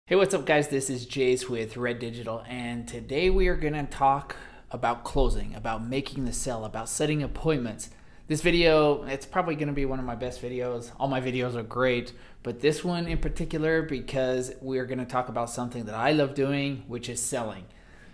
Hey, what's up, guys? This is Jace with Red Digital, and today we are going to talk about closing, about making the sale, about setting appointments. This video, it's probably going to be one of my best videos. All my videos are great, but this one in particular because we're going to talk about something that I love doing, which is selling.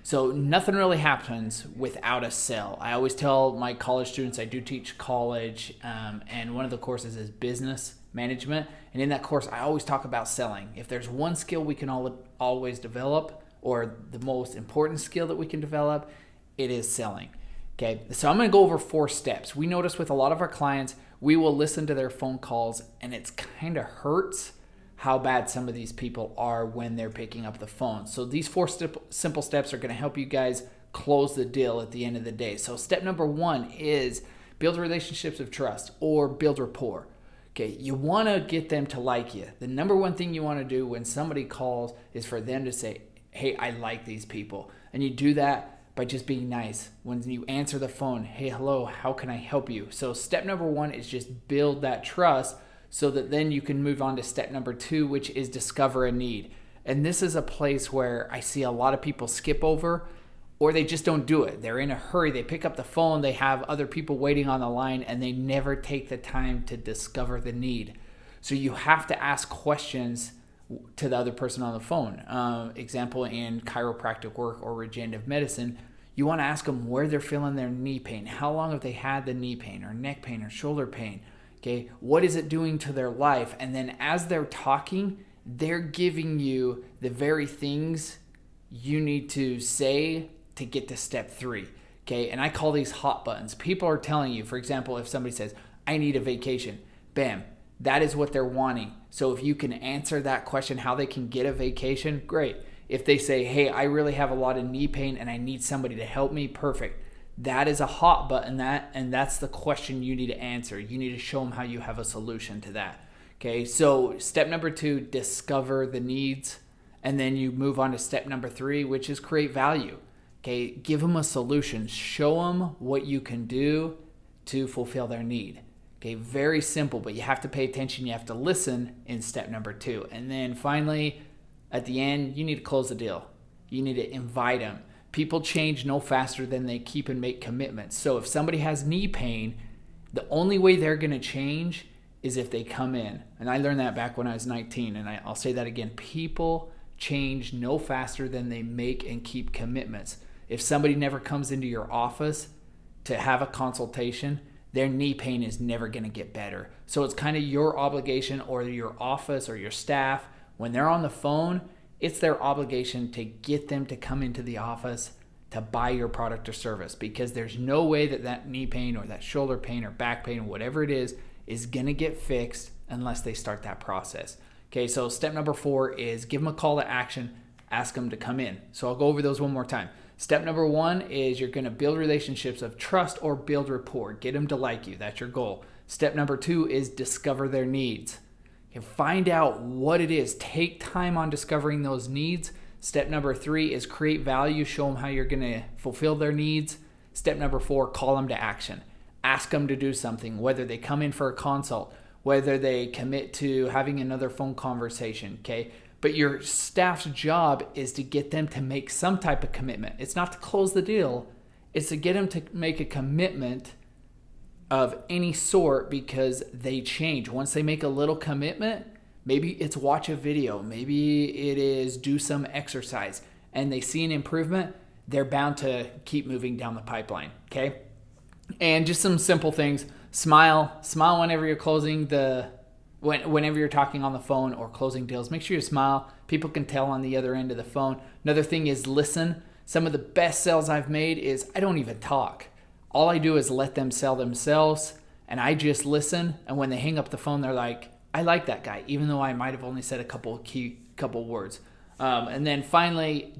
So nothing really happens without a sale. I always tell my college students, I do teach college, and one of the courses is business management. And in that course, I always talk about selling. If there's one skill we can always develop, or the most important skill that we can develop, it is selling. Okay, so I'm going to go over 4 steps. We notice with a lot of our clients, we will listen to their phone calls, and it's kind of hurts how bad some of these people are when they're picking up the phone. So these 4 simple steps are going to help you guys close the deal at the end of the day. So step number 1 is build relationships of trust or build rapport. Okay, you want to get them to like you. The number one thing you want to do when somebody calls is for them to say, hey, I like these people. And you do that by just being nice. When you answer the phone, hey, hello, how can I help you? So step number 1 is just build that trust so that then you can move on to step number 2, which is discover a need. And this is a place where I see a lot of people skip over, or they just don't do it. They're in a hurry. They pick up the phone. They have other people waiting on the line, and they never take the time to discover the need. So you have to ask questions to the other person on the phone. Example, in chiropractic work or regenerative medicine, you want to ask them where they're feeling their knee pain. How long have they had the knee pain or neck pain or shoulder pain? Okay, what is it doing to their life? And then as they're talking, they're giving you the very things you need to say to get to step 3. Okay, and I call these hot buttons. People are telling you, for example, if somebody says, I need a vacation, bam, that is what they're wanting. So if you can answer that question, how they can get a vacation, great. If they say, hey, I really have a lot of knee pain and I need somebody to help me, perfect. That is a hot button, and that's the question you need to answer. You need to show them how you have a solution to that. Okay, so step number 2, discover the needs. And then you move on to step number 3, which is create value. Okay, give them a solution. Show them what you can do to fulfill their need. Okay, very simple, but you have to pay attention. You have to listen in step number 2. And then finally, at the end, you need to close the deal. You need to invite them. People change no faster than they keep and make commitments. So if somebody has knee pain, the only way they're going to change is if they come in. And I learned that back when I was 19, and I'll say that again. People change no faster than they make and keep commitments. If somebody never comes into your office to have a consultation, their knee pain is never going to get better. So it's kind of your obligation, or your office or your staff, when they're on the phone, it's their obligation to get them to come into the office to buy your product or service, because there's no way that knee pain or that shoulder pain or back pain or whatever it is going to get fixed unless they start that process. Okay, so step number 4 is give them a call to action, ask them to come in. So I'll go over those one more time. Step number 1 is you're going to build relationships of trust or build rapport. Get them to like you. That's your goal. Step number 2 is discover their needs. Okay, find out what it is. Take time on discovering those needs. Step number 3 is create value. Show them how you're going to fulfill their needs. Step number 4, call them to action. Ask them to do something, whether they come in for a consult, whether they commit to having another phone conversation, okay? But your staff's job is to get them to make some type of commitment. It's not to close the deal. It's to get them to make a commitment of any sort, because they change. Once they make a little commitment, maybe it's watch a video, maybe it is do some exercise, and they see an improvement, they're bound to keep moving down the pipeline, okay? And just some simple things. Smile whenever you're closing whenever you're talking on the phone or closing deals. Make sure you smile. People can tell on the other end of the phone. Another thing is listen. Some of the best sales I've made is I don't even talk. All I do is let them sell themselves, and I just listen. And when they hang up the phone, they're like, I like that guy, even though I might have only said a couple words. And then finally,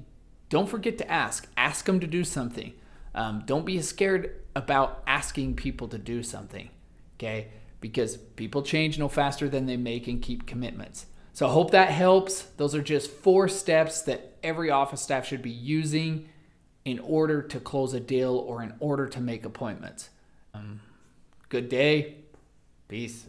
don't forget to ask. Ask them to do something. Don't be scared about asking people to do something, okay? Because people change no faster than they make and keep commitments. So I hope that helps. Those are just 4 steps that every office staff should be using in order to close a deal or in order to make appointments. Good day. Peace.